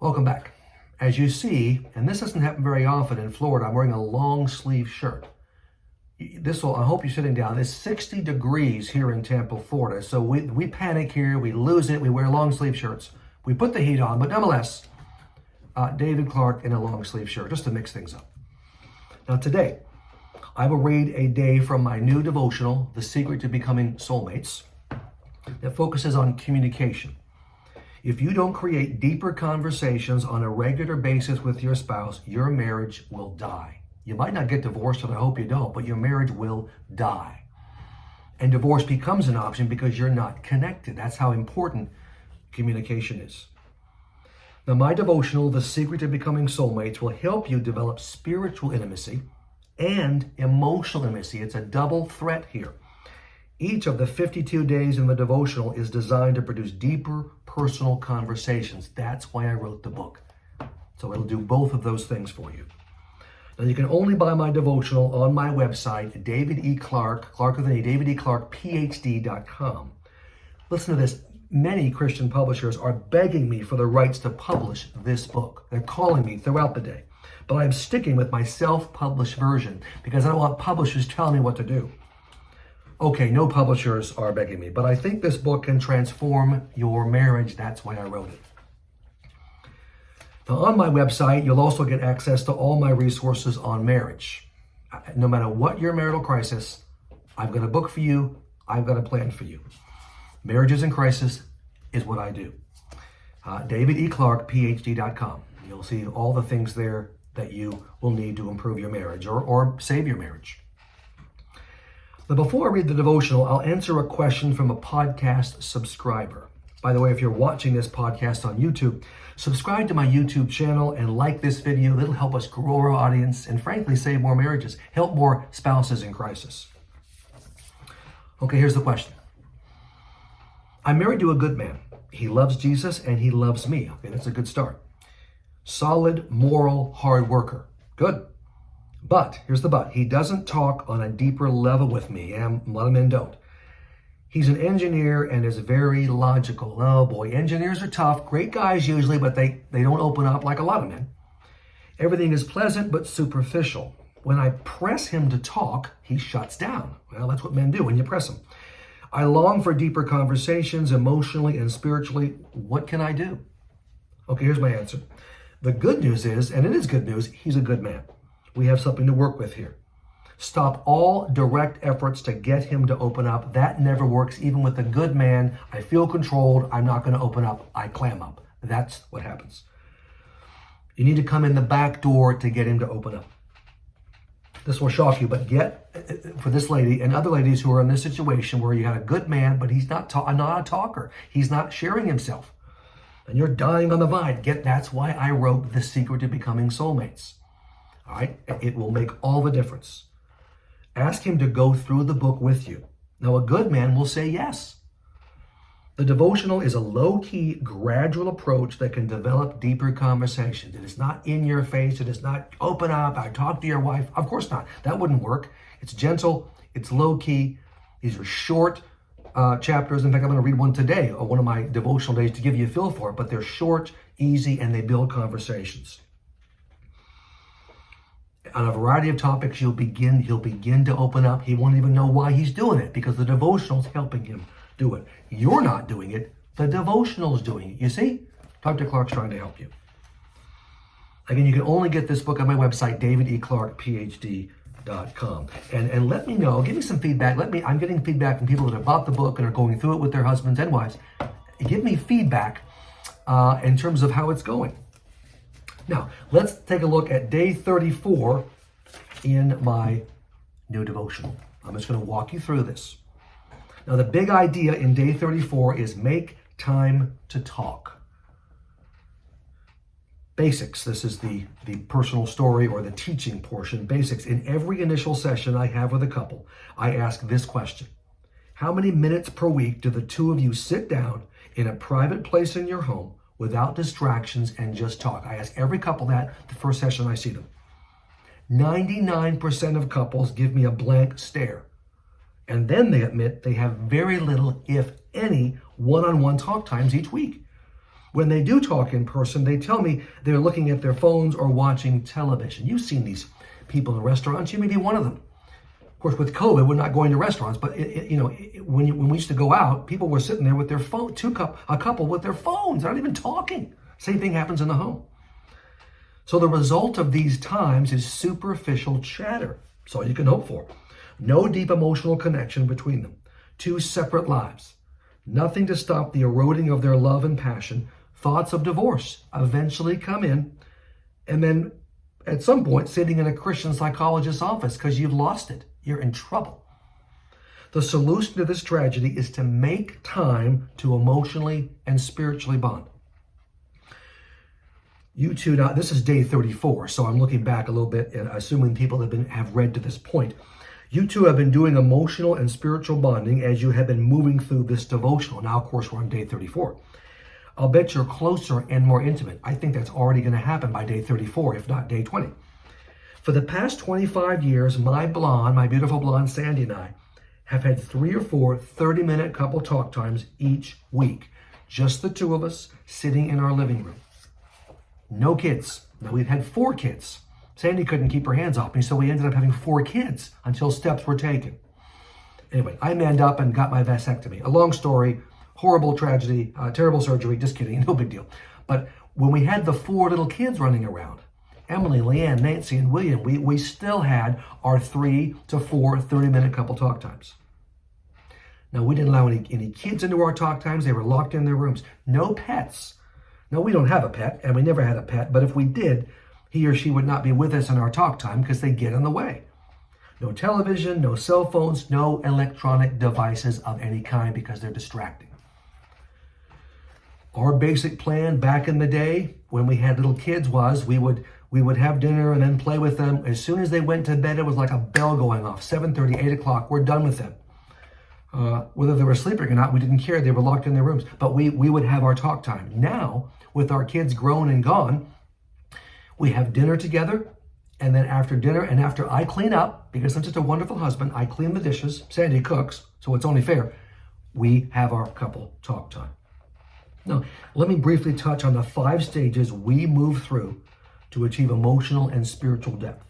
Welcome back. As you see, and this doesn't happen very often in Florida, I'm wearing a long sleeve shirt. I hope you're sitting down. It's 60 degrees here in Tampa, Florida. So we panic here, we lose it, we wear long sleeve shirts. We put the heat on, but nonetheless, David Clarke in a long sleeve shirt, just to mix things up. Now today, I will read a day from my new devotional, The Secret to Becoming Soulmates, that focuses on communication. If you don't create deeper conversations on a regular basis with your spouse, your marriage will die. You might not get divorced, and I hope you don't, but your marriage will die. And divorce becomes an option because you're not connected. That's how important communication is. Now, my devotional, The Secret to Becoming Soulmates, will help you develop spiritual intimacy and emotional intimacy. It's a double threat here. Each of the 52 days in the devotional is designed to produce deeper personal conversations. That's why I wrote the book. So it'll do both of those things for you. Now you can only buy my devotional on my website, David E. Clarke, Clarke with an E, David E. Clarke, PhD.com. Listen to this. Many Christian publishers are begging me for the rights to publish this book. They're calling me throughout the day. But I'm sticking with my self-published version because I don't want publishers telling me what to do. Okay, no publishers are begging me, but I think this book can transform your marriage. That's why I wrote it. Now, on my website, you'll also get access to all my resources on marriage. No matter what your marital crisis, I've got a book for you. I've got a plan for you. Marriages in crisis is what I do. David E. Clarke, PhD.com. You'll see all the things there that you will need to improve your marriage or save your marriage. But before I read the devotional, I'll answer a question from a podcast subscriber. By the way, if you're watching this podcast on YouTube, subscribe to my YouTube channel and like this video. It'll help us grow our audience and frankly save more marriages, help more spouses in crisis. Okay, here's the question. I'm married to a good man. He loves Jesus and he loves me. Okay, that's a good start. Solid, moral, hard worker. Good. But, here's the but, he doesn't talk on a deeper level with me, and a lot of men don't. He's an engineer and is very logical. Oh boy, engineers are tough, great guys usually, but they don't open up like a lot of men. Everything is pleasant but superficial. When I press him to talk, he shuts down. Well, that's what men do when you press them. I long for deeper conversations emotionally and spiritually. What can I do? Okay, here's my answer. The good news is, and it is good news, he's a good man. We have something to work with here. Stop all direct efforts to get him to open up. That never works. Even with a good man, I feel controlled. I'm not going to open up. I clam up. That's what happens. You need to come in the back door to get him to open up. This will shock you, but for this lady and other ladies who are in this situation where you had a good man, but he's not a talker. He's not sharing himself. And you're dying on the vine. That's why I wrote The Secret to Becoming Soulmates. All right, it will make all the difference. Ask him to go through the book with you. Now, a good man will say yes. The devotional is a low-key, gradual approach that can develop deeper conversations. It is not in your face. It is not open up. I talk to your wife. Of course not. That wouldn't work. It's gentle. It's low-key. These are short chapters. In fact, I'm going to read one today, one of my devotional days to give you a feel for it. But they're short, easy, and they build conversations. On a variety of topics, he'll begin to open up. He won't even know why he's doing it because the devotional's helping him do it. You're not doing it. The devotional's doing it. You see? Dr. Clarke's trying to help you. Again, you can only get this book on my website, davideclarkephd.com. And let me know. Give me some feedback. I'm getting feedback from people that have bought the book and are going through it with their husbands and wives. Give me feedback in terms of how it's going. Now, let's take a look at day 34 in my new devotional. I'm just going to walk you through this. Now, the big idea in day 34 is make time to talk. Basics. This is the personal story or the teaching portion. Basics. In every initial session I have with a couple, I ask this question. How many minutes per week do the two of you sit down in a private place in your home without distractions and just talk? I ask every couple that the first session I see them. 99% of couples give me a blank stare. And then they admit they have very little, if any, one-on-one talk times each week. When they do talk in person, they tell me they're looking at their phones or watching television. You've seen these people in restaurants. You may be one of them. Of course, with COVID, we're not going to restaurants, but when we used to go out, people were sitting there with their phone, a couple with their phones, not even talking. Same thing happens in the home. So the result of these times is superficial chatter. That's all you can hope for. No deep emotional connection between them. Two separate lives. Nothing to stop the eroding of their love and passion. Thoughts of divorce eventually come in, and then at some point sitting in a Christian psychologist's office because you've lost it. You're in trouble. The solution to this tragedy is to make time to emotionally and spiritually bond. You two, now this is day 34, so I'm looking back a little bit and assuming people have read to this point. You two have been doing emotional and spiritual bonding as you have been moving through this devotional. Now, of course, we're on day 34. I'll bet you're closer and more intimate. I think that's already going to happen by day 34, if not day 20. For the past 25 years, my beautiful blonde Sandy and I have had 3 or 4 30-minute couple talk times each week. Just the two of us sitting in our living room. No kids. Now, we've had 4 kids. Sandy couldn't keep her hands off me, so we ended up having 4 kids until steps were taken. Anyway, I manned up and got my vasectomy. A long story, horrible tragedy, terrible surgery, just kidding, no big deal. But when we had the 4 little kids running around, Emily, Leanne, Nancy, and William, we still had our 3 to 4 30-minute couple talk times. Now, we didn't allow any kids into our talk times. They were locked in their rooms. No pets. No, we don't have a pet, and we never had a pet, but if we did, he or she would not be with us in our talk time because they get in the way. No television, no cell phones, no electronic devices of any kind because they're distracting. Our basic plan back in the day when we had little kids was we would have dinner and then play with them. As soon as they went to bed, it was like a bell going off. 7:30, 8 o'clock, we're done with them. Whether they were sleeping or not, we didn't care. They were locked in their rooms. But we would have our talk time. Now, with our kids grown and gone, we have dinner together. And then after dinner and after I clean up, because I'm just a wonderful husband, I clean the dishes. Sandy cooks, so it's only fair. We have our couple talk time. Now, let me briefly touch on the 5 stages we move through to achieve emotional and spiritual depth.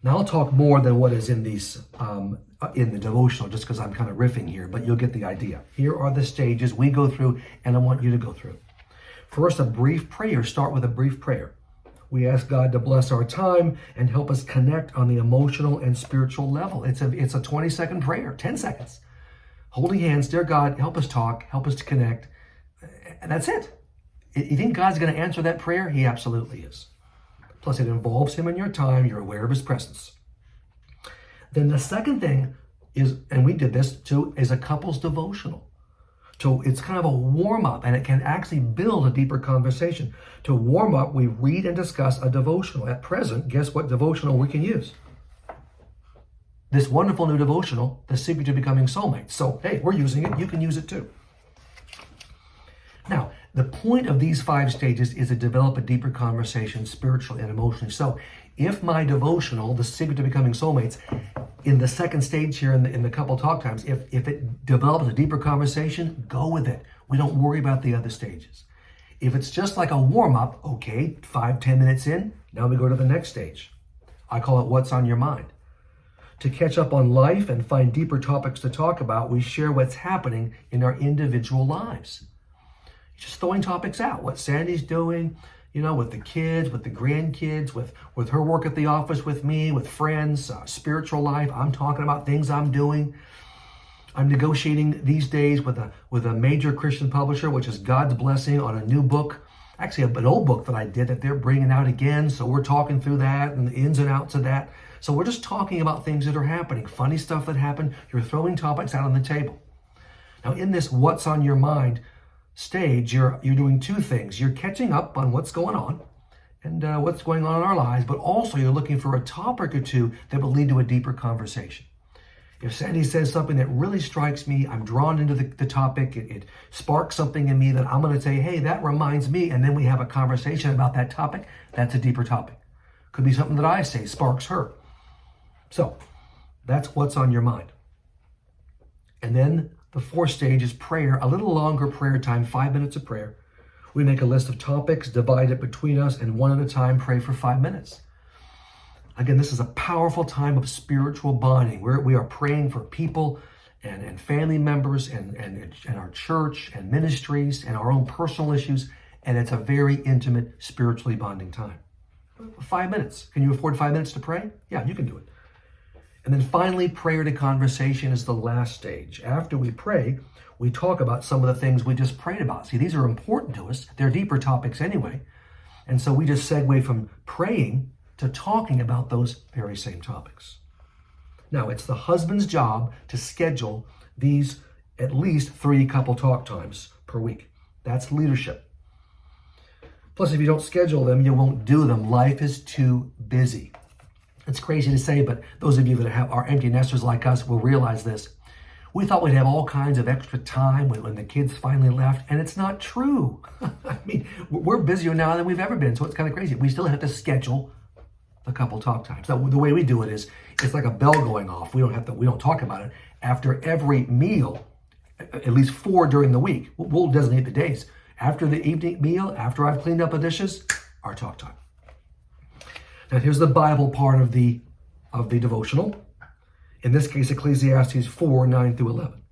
Now, I'll talk more than what is in these in the devotional, just because I'm kind of riffing here, but you'll get the idea. Here are the stages we go through, and I want you to go through. First, a brief prayer. Start with a brief prayer. We ask God to bless our time and help us connect on the emotional and spiritual level. It's a 20-second prayer, 10 seconds. Holding hands, dear God, help us talk, help us to connect. And that's it. You think God's going to answer that prayer? He absolutely is. Plus, it involves him in your time. You're aware of his presence. Then the second thing is, and we did this too, is a couple's devotional. So it's kind of a warm-up, and it can actually build a deeper conversation. To warm up, we read and discuss a devotional. At present, guess what devotional we can use? This wonderful new devotional, The Secret to Becoming Soulmates. So, hey, we're using it. You can use it too. Now, the point of these 5 stages is to develop a deeper conversation spiritually and emotionally. So, if my devotional, The Secret to Becoming Soulmates, in the second stage here in the couple talk times, if it develops a deeper conversation, go with it. We don't worry about the other stages. If it's just like a warm-up, okay, 5-10 minutes in, now we go to the next stage. I call it What's on Your Mind. To catch up on life and find deeper topics to talk about, we share what's happening in our individual lives. Just throwing topics out, what Sandy's doing, with the kids, with the grandkids, with her work at the office with me, with friends, spiritual life. I'm talking about things I'm doing. I'm negotiating these days with a major Christian publisher, which is God's blessing, on a new book. Actually, an old book that I did that they're bringing out again. So we're talking through that and the ins and outs of that. So we're just talking about things that are happening, funny stuff that happened. You're throwing topics out on the table. Now, in this What's on Your Mind stage, you're doing 2 things. You're catching up on what's going on and what's going on in our lives, but also you're looking for a topic or 2 that will lead to a deeper conversation. If Sandy says something that really strikes me, I'm drawn into the topic, it sparks something in me that I'm going to say, hey, that reminds me, and then we have a conversation about that topic. That's a deeper topic. Could be something that I say sparks her. So that's What's on Your Mind. And then The fourth stage is prayer, a little longer prayer time, 5 minutes of prayer. We make a list of topics, divide it between us, and one at a time pray for 5 minutes. Again, this is a powerful time of spiritual bonding where we are praying for people and family members and our church and ministries and our own personal issues. And it's a very intimate, spiritually bonding time. 5 minutes. Can you afford 5 minutes to pray? Yeah, you can do it. And then finally, prayer to conversation is the last stage. After we pray, we talk about some of the things we just prayed about. See, these are important to us. They're deeper topics anyway. And so we just segue from praying to talking about those very same topics. Now, it's the husband's job to schedule these at least 3 couple talk times per week. That's leadership. Plus, if you don't schedule them, you won't do them. Life is too busy. It's crazy to say, but those of you that are empty nesters like us will realize this. We thought we'd have all kinds of extra time when the kids finally left, and it's not true. I mean, we're busier now than we've ever been, so it's kind of crazy. We still have to schedule a couple talk times. Now, the way we do it is it's like a bell going off. We don't talk about it. After every meal, at least 4 during the week, we'll designate the days. After the evening meal, after I've cleaned up the dishes, our talk time. Now, here's the Bible part of the devotional. In this case, Ecclesiastes 4, 9 through 11.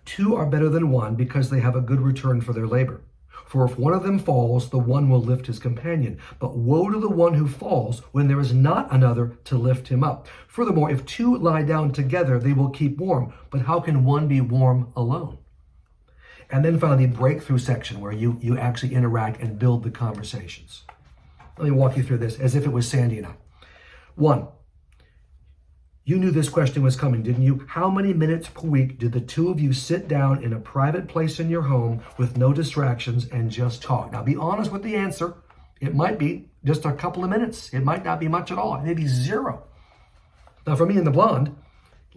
2 are better than 1 because they have a good return for their labor. For if one of them falls, the one will lift his companion. But woe to the one who falls when there is not another to lift him up. Furthermore, if 2 lie down together, they will keep warm. But how can one be warm alone? And then finally, the breakthrough section where you actually interact and build the conversations. Let me walk you through this as if it was Sandy and I. 1, you knew this question was coming, didn't you? How many minutes per week did the 2 of you sit down in a private place in your home with no distractions and just talk? Now, be honest with the answer. It might be just a couple of minutes. It might not be much at all. It may be 0. Now, for me and the blonde,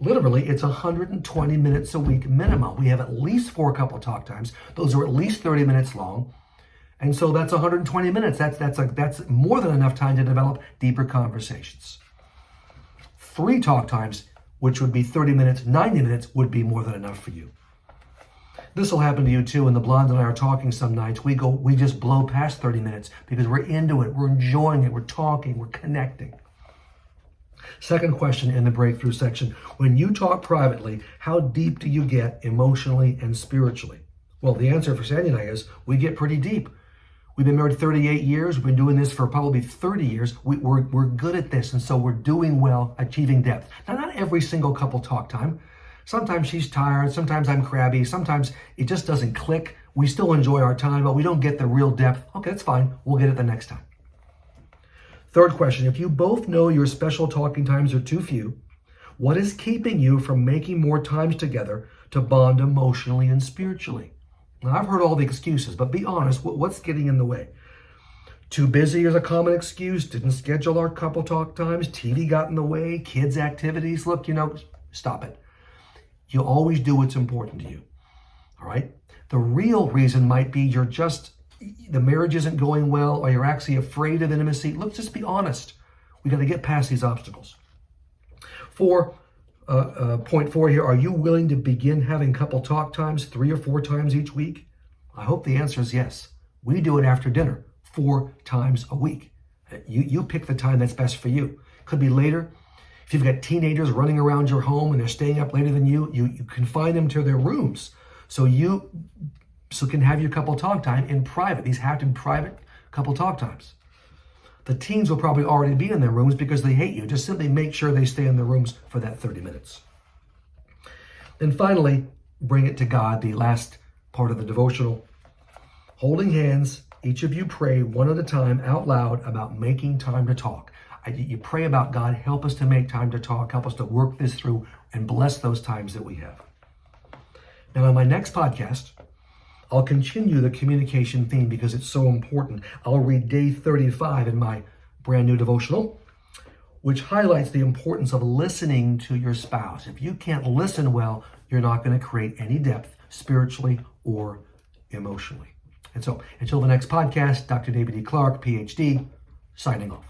literally, it's 120 minutes a week minimum. We have at least 4 couple talk times. Those are at least 30 minutes long. And so that's 120 minutes. That's more than enough time to develop deeper conversations. 3 talk times, which would be 30 minutes, 90 minutes, would be more than enough for you. This will happen to you too. When the blonde and I are talking some nights, we just blow past 30 minutes because we're into it, we're enjoying it, we're talking, we're connecting. Second question in the breakthrough section. When you talk privately, how deep do you get emotionally and spiritually? Well, the answer for Sandy and I is we get pretty deep. We've been married 38 years. We've been doing this for probably 30 years. We're good at this, and so we're doing well, achieving depth. Now, not every single couple talk time. Sometimes she's tired. Sometimes I'm crabby. Sometimes it just doesn't click. We still enjoy our time, but we don't get the real depth. Okay, that's fine. We'll get it the next time. Third question. If you both know your special talking times are too few, what is keeping you from making more times together to bond emotionally and spiritually? Now, I've heard all the excuses, but be honest, what's getting in the way? Too busy is a common excuse. Didn't schedule our couple talk times. TV got in the way. Kids' activities. Look, stop it. You always do what's important to you. All right? The real reason might be the marriage isn't going well, or you're actually afraid of intimacy. Look, just be honest. We got to get past these obstacles. Point 4 here, are you willing to begin having couple talk times 3 or 4 times each week? I hope the answer is yes. We do it after dinner 4 times a week. You pick the time that's best for you. Could be later. If you've got teenagers running around your home and they're staying up later than you confine them to their rooms so you can have your couple talk time in private. These have to be private couple talk times. The teens will probably already be in their rooms because they hate you. Just simply make sure they stay in their rooms for that 30 minutes. And finally, bring it to God, the last part of the devotional. Holding hands, each of you pray one at a time out loud about making time to talk. You pray about God, help us to make time to talk, help us to work this through and bless those times that we have. Now, on my next podcast, I'll continue the communication theme because it's so important. I'll read day 35 in my brand new devotional, which highlights the importance of listening to your spouse. If you can't listen well, you're not going to create any depth spiritually or emotionally. And so until the next podcast, Dr. David Clarke, PhD, signing off.